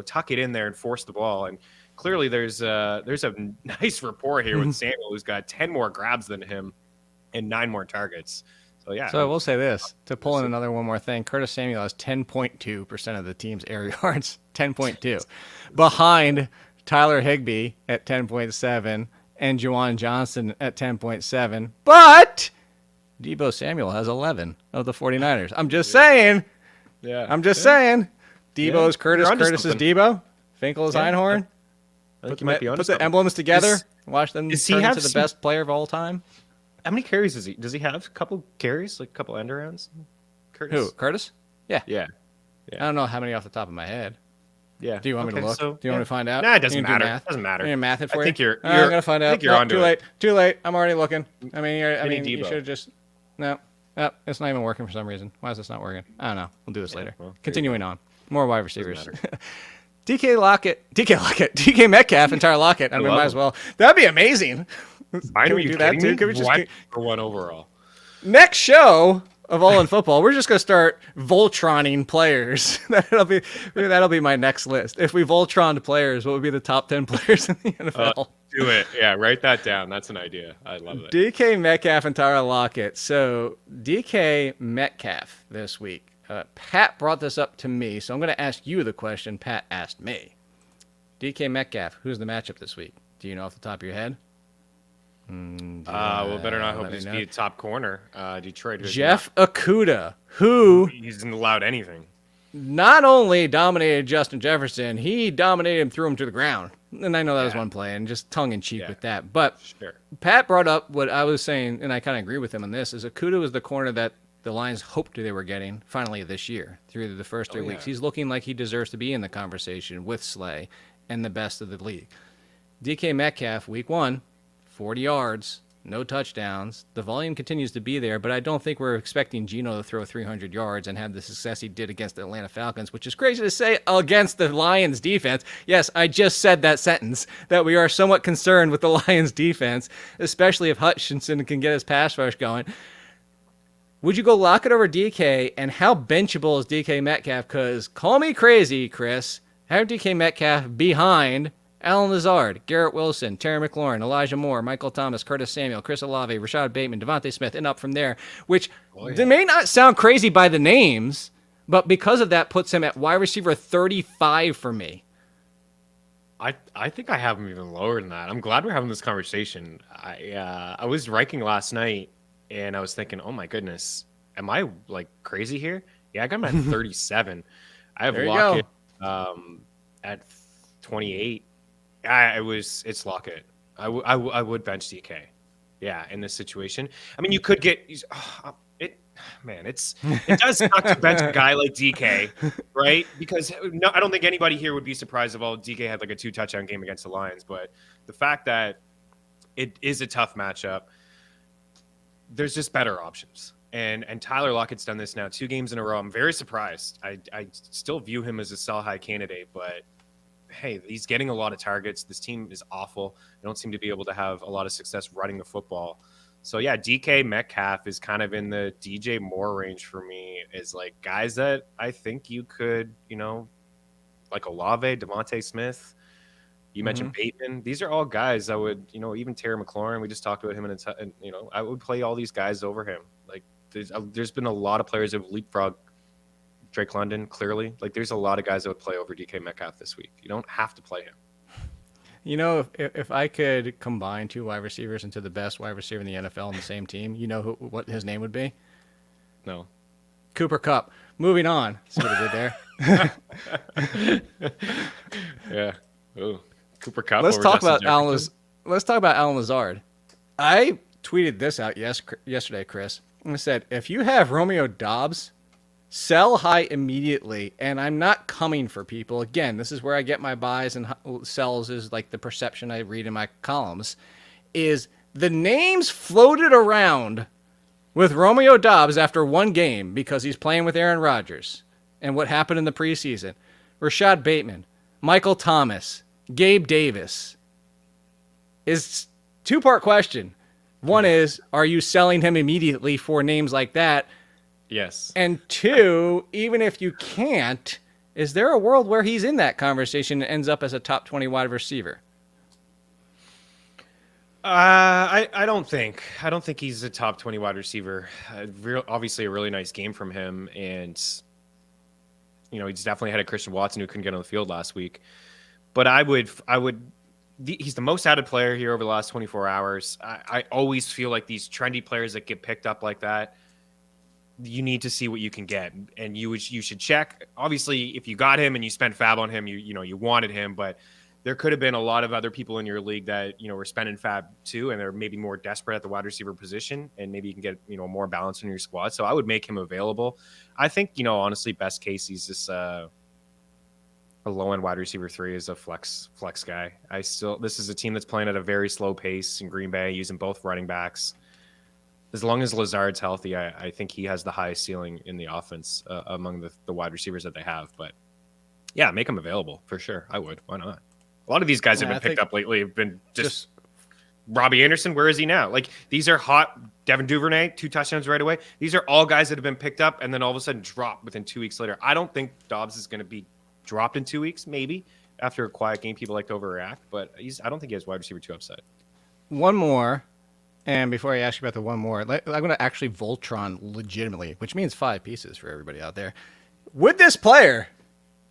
tuck it in there and force the ball. And clearly there's a nice rapport here with Samuel, who's got 10 more grabs than him and 9 more targets. So, yeah. So I will say this, to pull in one more thing, Curtis Samuel has 10.2% of the team's air yards, 10.2, behind Tyler Higbee at 10.7 and Juwan Johnson at 10.7. But Deebo Samuel has 11 of the 49ers. I'm just saying. Yeah. I'm just saying. Debo's Curtis, Curtis is Deebo. Finkel is Einhorn. I think you might be put the emblems together. Watch them turn into the best player of all time. How many carries is he? Does he have a couple carries, like a couple end arounds? Who? Curtis? Yeah. Yeah. I don't know how many off the top of my head. Yeah. Do you want me to look? Do you want me to find out? Nah, it doesn't matter. It doesn't matter. You're gonna math it for you? I think you're I'm gonna find out. I think you're onto too late. it. Too late. I'm already looking. I mean, you Debo. should have just. No, it's not even working for some reason. Why is this not working? I don't know. We'll do this later. Well, Continuing on. More wide receivers. DK Metcalf, entire Lockett. I mean, might as well. That'd be amazing. Can we do that too? Can we just for one overall? Next show of All in Football, we're just gonna start Voltroning players. that'll be my next list. If we Voltroned players, what would be the top 10 players in the NFL? Do it. Yeah, write that down. That's an idea. I love it. DK Metcalf and Tyler Lockett. So DK Metcalf this week. Pat brought this up to me, so I'm going to ask you the question Pat asked me. DK Metcalf, who's the matchup this week? Do you know off the top of your head? Well, better not hope he's be a top corner. Detroit. Jeff Okudah, who he isn't allowed anything. Not only dominated Justin Jefferson, he dominated him, threw him to the ground. And I know that was one play, and just tongue-in-cheek with that. But Pat brought up what I was saying, and I kind of agree with him on this, is Okudah was the corner that the Lions hoped they were getting finally this year through the first 3 weeks. He's looking like he deserves to be in the conversation with Ciely and the best of the league. DK Metcalf, week 1, 40 yards, no touchdowns. The volume continues to be there, but I don't think we're expecting Geno to throw 300 yards and have the success he did against the Atlanta Falcons, which is crazy to say against the Lions defense. Yes, I just said that sentence, that we are somewhat concerned with the Lions defense, especially if Hutchinson can get his pass rush going. Would you go Lockett over DK, and how benchable is DK Metcalf? Because call me crazy, Chris, have DK Metcalf behind Allen Lazard, Garrett Wilson, Terry McLaurin, Elijah Moore, Michael Thomas, Curtis Samuel, Chris Olave, Rashad Bateman, Devontae Smith, and up from there, which they may not sound crazy by the names, but because of that puts him at wide receiver 35 for me. I think I have him even lower than that. I'm glad we're having this conversation. I was ranking last night, and I was thinking, oh my goodness, am I like crazy here? Yeah, I got him at 37. I have Lockett at 28. It's Lockett. I would bench DK. Yeah, in this situation. I mean, you could get it. Man, it does suck to bench a guy like DK, right? Because I don't think anybody here would be surprised if DK had like a 2-touchdown game against the Lions. But the fact that it is a tough matchup, there's just better options. And Tyler Lockett's done this now 2 games in a row. I'm very surprised. I still view him as a sell-high candidate, but hey, he's getting a lot of targets. This team is awful. They don't seem to be able to have a lot of success running the football. So yeah, DK Metcalf is kind of in the DJ Moore range for me, is like guys that I think you could, like Olave, Devontae Smith. You mentioned Bateman. These are all guys I would, even Terry McLaurin. We just talked about him, and I would play all these guys over him. Like there's been a lot of players who have leapfrogged Drake London, clearly. Like there's a lot of guys that would play over DK Metcalf this week. You don't have to play him. If I could combine 2 wide receivers into the best wide receiver in the NFL on the same team, what his name would be? No. Cooper Kupp. Moving on. See what I did there? Yeah. Ooh. Cooper Kupp. Let's talk about Alan Lazard. I tweeted this out yesterday, Chris. And I said, if you have Romeo Doubs, sell high immediately. And I'm not coming for people. Again, this is where I get my buys and sells is like the perception I read in my columns. Is the names floated around with Romeo Doubs after one game because he's playing with Aaron Rodgers and what happened in the preseason. Rashad Bateman, Michael Thomas, Gabe Davis. Is two-part question. One is, are you selling him immediately for names like that? Yes. And two, even if you can't, is there a world where he's in that conversation and ends up as a top 20 wide receiver? I don't think he's a top 20 wide receiver. Obviously, a really nice game from him, and he's definitely had a Christian Watson who couldn't get on the field last week. But he's the most added player here over the last 24 hours. I always feel like these trendy players that get picked up like that, you need to see what you can get, and you should check. Obviously, if you got him and you spent fab on him, you wanted him, but there could have been a lot of other people in your league that, were spending fab too, and they're maybe more desperate at the wide receiver position, and maybe you can get, more balance in your squad. So I would make him available. I think, honestly, best case, he's just a low-end wide receiver 3 is a flex guy. This is a team that's playing at a very slow pace in Green Bay, using both running backs. As long as Lazard's healthy, I think he has the highest ceiling in the offense among the wide receivers that they have. But yeah, make him available for sure. I would. Why not? A lot of these guys have been picked up lately. Have been just Robbie Anderson. Where is he now? Like, these are hot. Devin Duvernay, 2 touchdowns right away. These are all guys that have been picked up and then all of a sudden dropped within 2 weeks later. I don't think Dobbs is going to be dropped in 2 weeks. Maybe after a quiet game, people like to overreact. But I don't think he has wide receiver 2 upside. One more, and before I ask you about the one more, I'm going to actually Voltron legitimately, which means 5 pieces for everybody out there. Would this player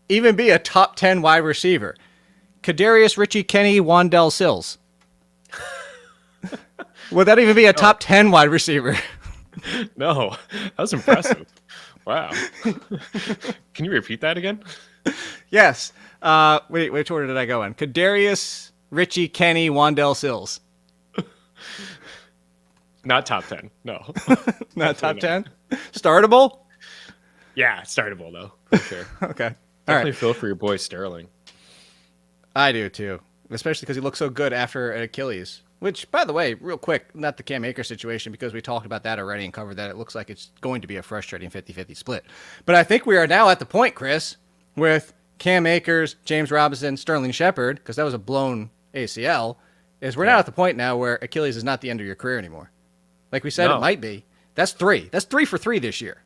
even be a top 10 wide receiver? Kadarius, Richie Kenny, Wandell Sills. Would that even be a top 10 wide receiver? No, that was impressive. Wow. Can you repeat that again? Yes. Wait, which order did I go in? Kadarius, Richie Kenny, Wandell Sills. Not top 10. No. Not top 10? Startable? Yeah, startable though, for sure. Okay. Definitely feel for your boy Sterling. I do too, especially because he looked so good after an Achilles. Which, by the way, real quick, not the Cam Akers situation, because we talked about that already and covered that. It looks like it's going to be a frustrating 50-50 split. But I think we are now at the point, Chris, with Cam Akers, James Robinson, Sterling Shepard, because that was a blown ACL, is we're now at the point now where Achilles is not the end of your career anymore. Like we said, it might be. That's 3. That's 3 for 3 this year.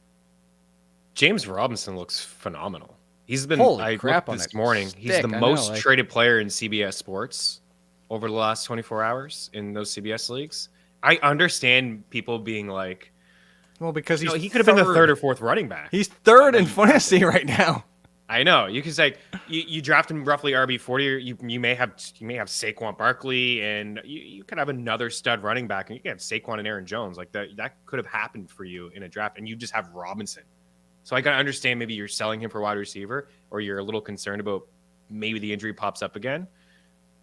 James Robinson looks phenomenal. He's been, Holy crap on this morning. He's the most traded player in CBS Sports over the last 24 hours in those CBS leagues. I understand people being like, well, because he could have been the 3rd or 4th running back. He's 3rd in fantasy right now. I know. You could say you draft him roughly RB40. Or you may have Saquon Barkley, and you could have another stud running back, and you can have Saquon and Aaron Jones. Like that could have happened for you in a draft, and you just have Robinson. So I gotta understand, maybe you're selling him for wide receiver, or you're a little concerned about maybe the injury pops up again.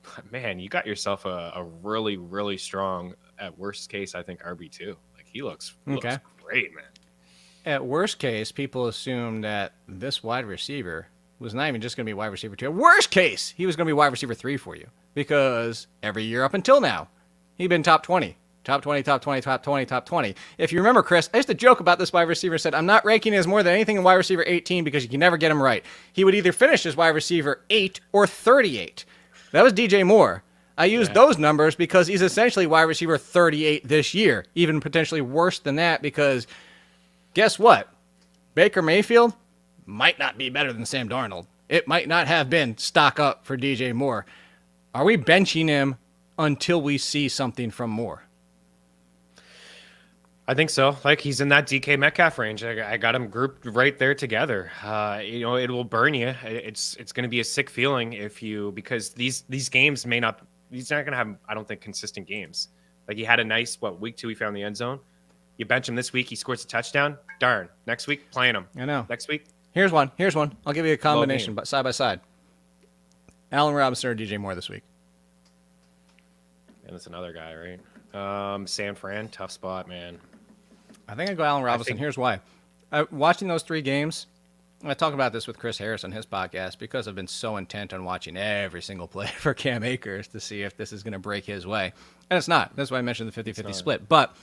But man, you got yourself a really, really strong, at worst case, I think RB2. Like he looks great, man. At worst case, people assume that this wide receiver was not even just going to be wide receiver 2. At worst case, he was going to be wide receiver 3 for you, because every year up until now, he'd been top 20. Top 20, top 20, top 20, top 20. If you remember, Chris, I used to joke about this wide receiver, said, I'm not ranking as more than anything in wide receiver 18 because you can never get him right. He would either finish as wide receiver 8 or 38. That was DJ Moore. I used those numbers because he's essentially wide receiver 38 this year, even potentially worse than that, because guess what? Baker Mayfield might not be better than Sam Darnold. It might not have been stock up for DJ Moore. Are we benching him until we see something from Moore? I think so. Like, he's in that DK Metcalf range. I got him grouped right there together. It will burn you. It's going to be a sick feeling because these games he's not going to have, I don't think, consistent games. Like, he had a nice, week 2 he found the end zone. You bench him this week, he scores a touchdown. Darn. Next week, playing him. I know. Next week. Here's one. I'll give you a combination, but side by side. Allen Robinson or DJ Moore this week? and it's another guy, right? San Fran, tough spot, man. I think I go Allen Robinson. Here's why. Watching those 3 games, I talk about this with Chris Harris on his podcast because I've been so intent on watching every single play for Cam Akers to see if this is going to break his way. And it's not. That's why I mentioned the 50-50 split. But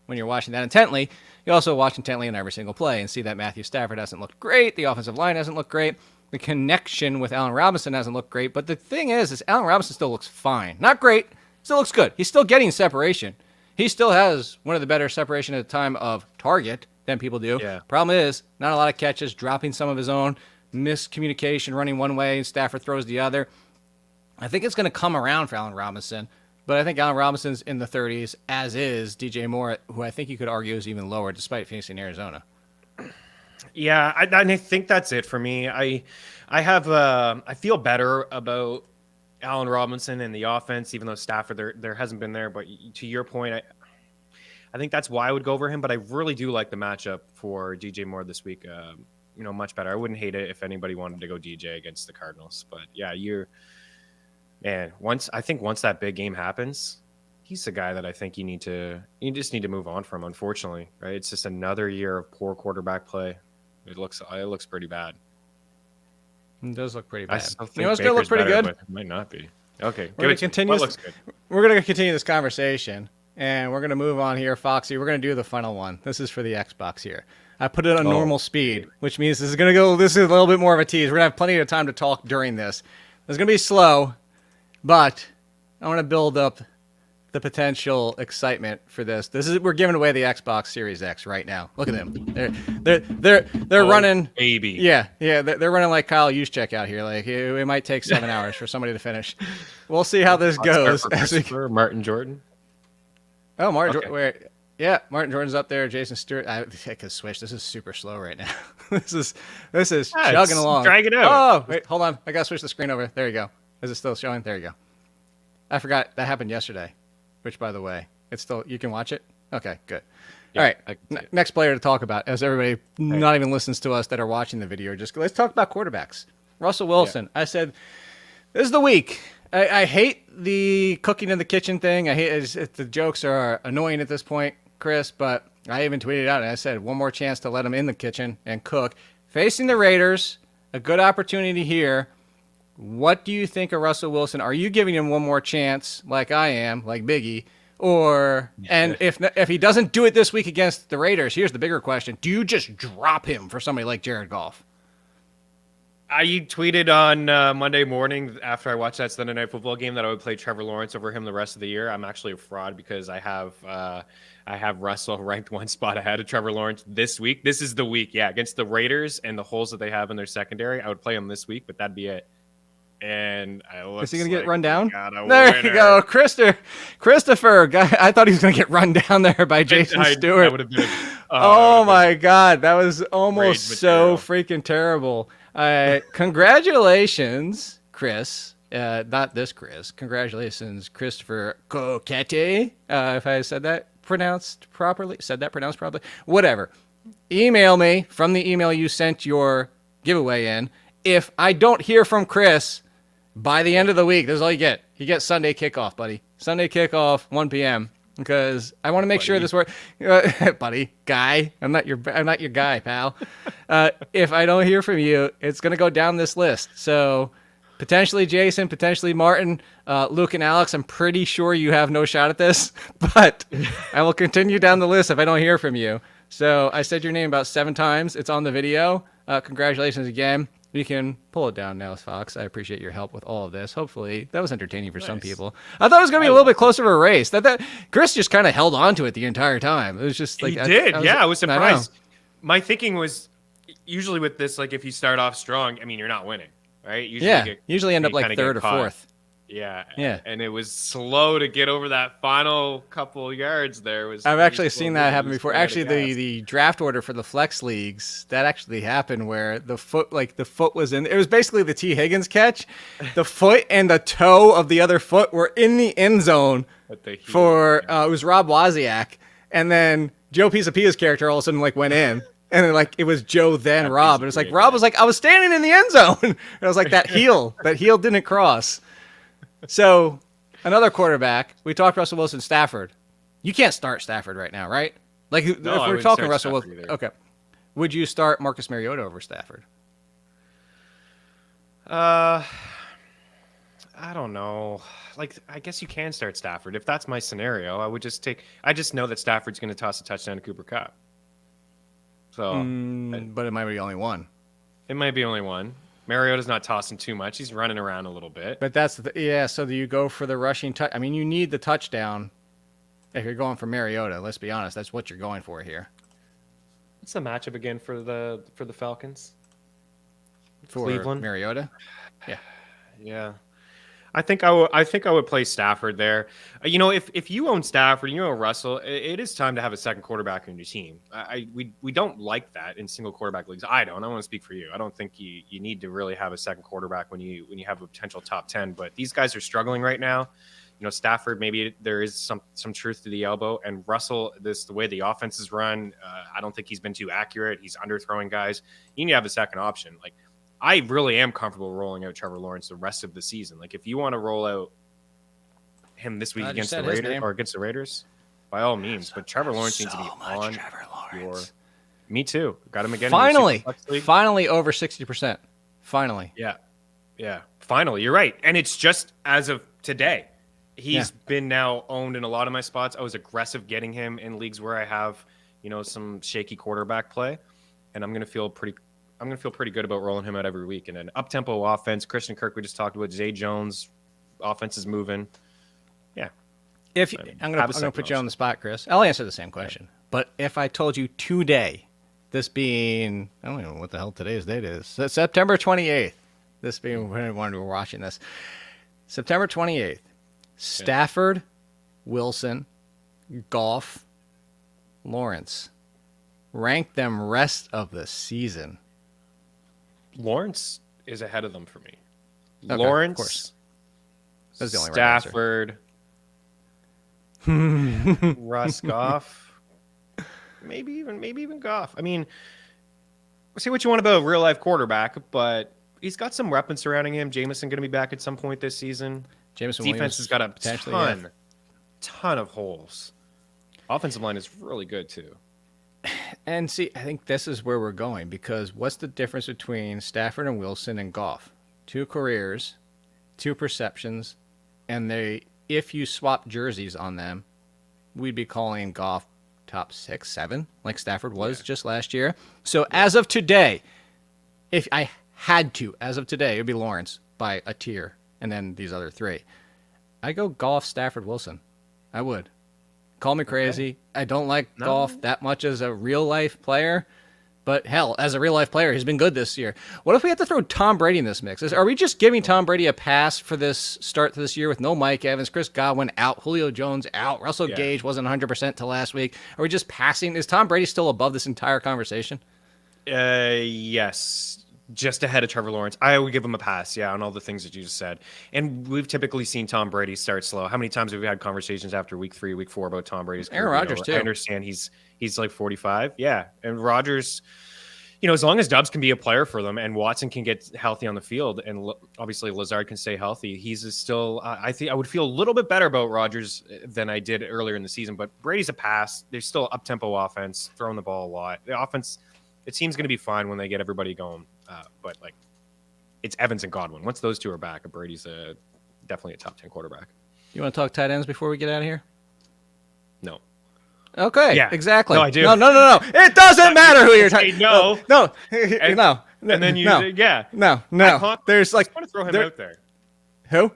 when you're watching that intently, you also watch intently in every single play and see that Matthew Stafford hasn't looked great. The offensive line hasn't looked great. The connection with Allen Robinson hasn't looked great. But the thing is Allen Robinson still looks fine. Not great. Still looks good. He's still getting separation. He still has one of the better separation at the time of target than people do. Yeah. Problem is, not a lot of catches, dropping some of his own, miscommunication, running one way, and Stafford throws the other. I think it's going to come around for Allen Robinson, but I think Allen Robinson's in the 30s, as is DJ Moore, who I think you could argue is even lower, despite facing Arizona. Yeah, I think that's it for me. I feel better about Allen Robinson and the offense, even though Stafford there hasn't been there. But to your point, I think that's why I would go over him. But I really do like the matchup for DJ Moore this week. Much better. I wouldn't hate it if anybody wanted to go DJ against the Cardinals. But yeah, once that big game happens, he's the guy that I think you just need to move on from. Unfortunately, right? It's just another year of poor quarterback play. It looks pretty bad. It does look pretty bad. You know, it's going to look pretty good. It might not be. Okay, we're going to continue. We're going to continue this conversation, and we're going to move on here, Foxy. We're going to do the final one. This is for the Xbox here. I put it on normal speed, which means this is going to go. This is a little bit more of a tease. We're going to have plenty of time to talk during this. It's going to be slow, but I want to build up the potential excitement for this. We're giving away the Xbox Series X right now. Look at them. They're running. Baby. Yeah. They're running like Kyle Juszczyk out here. Like it might take 7 hours for somebody to finish. We'll see how this goes. Martin Jordan. Oh, Martin Jordan. Yeah, Martin Jordan's up there. Jason Stewart. I could switch. This is super slow right now. This is chugging along. Drag it out. Oh, wait, hold on. I got to switch the screen over. There you go. Is it still showing? There you go. I forgot that happened yesterday, which, by the way, it's still, you can watch it? Okay, good. Yeah, all right, next player to talk about, as everybody not even listens to us that are watching the video, let's talk about quarterbacks. Russell Wilson. Yeah. I said, this is the week. I hate the cooking in the kitchen thing. I hate the jokes are annoying at this point, Chris, but I even tweeted out and I said, one more chance to let him in the kitchen and cook. Facing the Raiders, a good opportunity here. What do you think of Russell Wilson? Are you giving him one more chance, like I am, like Biggie? And if he doesn't do it this week against the Raiders, here's the bigger question: do you just drop him for somebody like Jared Goff? I tweeted on Monday morning after I watched that Sunday Night Football game that I would play Trevor Lawrence over him the rest of the year. I'm actually a fraud because I have Russell ranked one spot ahead of Trevor Lawrence this week. This is the week, against the Raiders and the holes that they have in their secondary. I would play him this week, but that'd be it. And is he going to get run down? There you go, Christopher. I thought he was going to get run down there by Jason Stewart. That would have been. Oh my God, that was almost so freaking terrible. Congratulations, Chris. Not this Chris. Congratulations, Christopher Coquette. If I said that pronounced properly. Whatever. Email me from the email you sent your giveaway in. If I don't hear from Chris by the end of the week, this is all you get. You get Sunday kickoff, buddy. Sunday kickoff, 1 p.m. Because I want to make sure this works, buddy, guy. I'm not your guy, pal. If I don't hear from you, it's gonna go down this list. So potentially Jason, potentially Martin, Luke, and Alex. I'm pretty sure you have no shot at this, but I will continue down the list if I don't hear from you. So I said your name about 7 times. It's on the video. Congratulations again. You can pull it down now, Fox. I appreciate your help with all of this. Hopefully, that was entertaining for some people. I thought it was going to be a little bit closer of a race. That Chris just kind of held on to it the entire time. It was just like I was surprised. My thinking was usually with this, like if you start off strong, I mean, you're not winning, right? Usually end up like 3rd or 4th. Yeah. And it was slow to get over that final couple yards there. I've actually seen that happen before. Actually, the draft order for the flex leagues, that actually happened where the foot was in. It was basically the T. Higgins catch. The foot and the toe of the other foot were in the end zone for it was Rob Wozniak. And then Joe Pisapia's character all of a sudden went in. And then, it was Joe, then Rob. And it's like, Rob was like, I was standing in the end zone. And I was like, that heel didn't cross. So Another quarterback. We talked Russell Wilson, Stafford. You can't start Stafford right now, right? Like, if we're talking Russell Wilson, either. Okay. Would you start Marcus Mariota over Stafford? I don't know. Like, I guess you can start Stafford. If that's my scenario, I would just I just know that Stafford's going to toss a touchdown to Cooper Kupp. So, but it might be only one. It might be only one. Mariota's not tossing too much. He's running around a little bit. But that's so do you go for the rushing touch? I mean, you need the touchdown if you're going for Mariota. Let's be honest. That's what you're going for here. What's the matchup again for the Falcons? For Cleveland? Mariota? Yeah. Yeah. I think I would play Stafford there. If you own Stafford, you own Russell, it is time to have a second quarterback in your team. We don't like that in single quarterback leagues. I don't. I want to speak for you. I don't think you need to really have a second quarterback when you have a potential top 10. But these guys are struggling right now. Stafford, maybe there is some truth to the elbow, and Russell, the way the offense is run, I don't think he's been too accurate. He's underthrowing guys. You need to have a second option. Like, I really am comfortable rolling out Trevor Lawrence the rest of the season. Like, if you want to roll out him this week against the Raiders, by all means. But Trevor Lawrence needs to be on your. Me too. Got him again. Finally over 60%. Finally. Yeah. Finally, you're right, and it's just as of today. He's been now owned in a lot of my spots. I was aggressive getting him in leagues where I have, some shaky quarterback play, and I'm gonna feel pretty good about rolling him out every week. And an up-tempo offense, Christian Kirk, we just talked about, Zay Jones, offense is moving. Yeah. I'm gonna put you on the spot, Chris. I'll answer the same question. But if I told you today, this being, I don't know what the hell today's date is, September 28th, this being when we're watching this, September 28th, Stafford, Wilson, Goff, Lawrence. Rank them rest of the season. Lawrence is ahead of them for me. Okay, Lawrence, of course. That's the only Stafford, Russ, Goff, maybe even Goff. I mean, say what you want about a real life quarterback, but he's got some weapons surrounding him. Jameson going to be back at some point this season. Jameson defense has got a ton of holes. Offensive line is really good too. And see, I think this is where we're going, because what's the difference between Stafford and Wilson and Goff? 2 careers, 2 perceptions, and if you swap jerseys on them, we'd be calling Goff top 6, 7, like Stafford was just last year. So as of today, if I had to, as of today, it would be Lawrence by a tier, and then these other 3. I go Goff, Stafford, Wilson. I would. Call me crazy. Okay. I don't like Goff that much as a real-life player. But, hell, as a real-life player, he's been good this year. What if we have to throw Tom Brady in this mix? Are we just giving Tom Brady a pass for this start to this year with no Mike Evans, Chris Godwin out, Julio Jones out, Russell Gage wasn't 100% till last week? Are we just passing? Is Tom Brady still above this entire conversation? Yes. Just ahead of Trevor Lawrence. I would give him a pass, on all the things that you just said. And we've typically seen Tom Brady start slow. How many times have we had conversations after week 3, week 4 about Tom Brady's career? Aaron Rodgers, too. I understand he's like 45. Yeah. And Rodgers, as long as Dobbs can be a player for them and Watson can get healthy on the field, and obviously Lazard can stay healthy, he's still, I think I would feel a little bit better about Rodgers than I did earlier in the season. But Brady's a pass. There's still up-tempo offense, throwing the ball a lot. The offense, it seems going to be fine when they get everybody going. But it's Evans and Godwin. Once those 2 are back, Brady's definitely a top 10 quarterback. You want to talk tight ends before we get out of here? No. Okay. Yeah. Exactly. No, I do. No. It doesn't matter who you're talking. No. No. And then you. No. There's I just want to throw him out there. Who?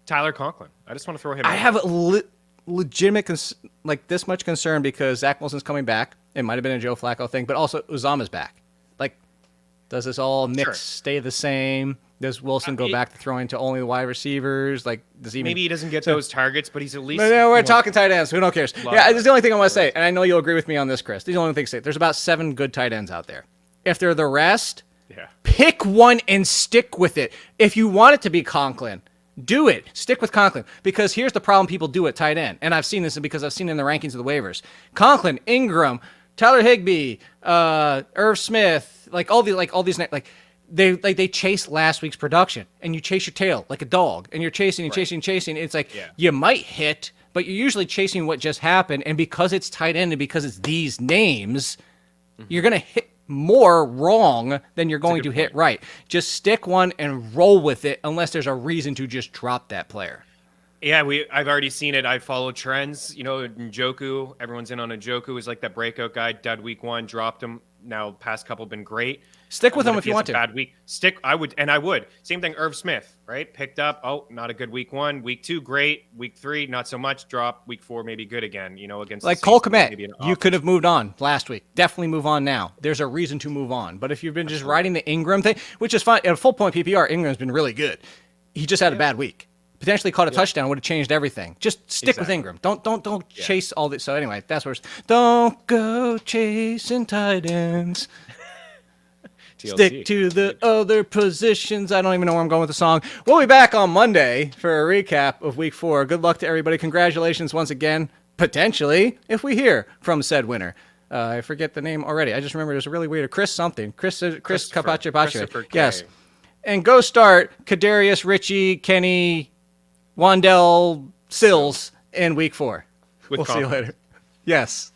Tyler Conklin. I just want to throw him out. I have a legitimate this much concern because Zach Wilson's coming back. It might have been a Joe Flacco thing, but also Uzama's back. Does this all mix stay the same? Does Wilson go back to throwing to only the wide receivers? Maybe he doesn't get those targets, but he's at least. No, we're talking tight ends. Who don't cares? Yeah, this is the only thing I want to say, and I know you'll agree with me on this, Chris. This is the only thing to say. There's about 7 good tight ends out there. If they're the rest, pick one and stick with it. If you want it to be Conklin, do it. Stick with Conklin, because here's the problem people do at tight end, and I've seen this because I've seen it in the rankings of the waivers. Conklin, Ingram, Tyler Higbee, Irv Smith, all these they chase last week's production, and you chase your tail like a dog, and you're chasing and chasing and chasing. It's like you might hit, but you're usually chasing what just happened, and because it's tight end and because it's these names, you're going to hit more wrong than you're going to hit right. Just stick one and roll with it unless there's a reason to just drop that player. Yeah, I've already seen it. I follow trends. Njoku, everyone's in on Njoku. Is like that breakout guy. Dud week 1, dropped him. Now past couple been great. Stick with him if you want to. Bad week. I would. Same thing. Irv Smith, right? Picked up. Oh, not a good week 1. Week 2, great. Week 3, not so much. Drop. Week 4, maybe good again. Against like Cole Kmet. You could have moved on last week. Definitely move on now. There's a reason to move on. But if you've been just riding the Ingram thing, which is fine, at a full point PPR, Ingram's been really good. He just had a bad week. Potentially caught a touchdown, would have changed everything. Just stick with Ingram. Don't chase all this. So anyway, that's where. Don't go chasing tight ends. Stick to the other positions. I don't even know where I'm going with the song. We'll be back on Monday for a recap of Week 4. Good luck to everybody. Congratulations once again. Potentially, if we hear from said winner. I forget the name already. I just remember it was really weird. Chris something. Chris Kapacha. Yes. And go start Kadarius, Richie, Kenny, Wandell, Sills in Week 4. We'll see you later. Yes.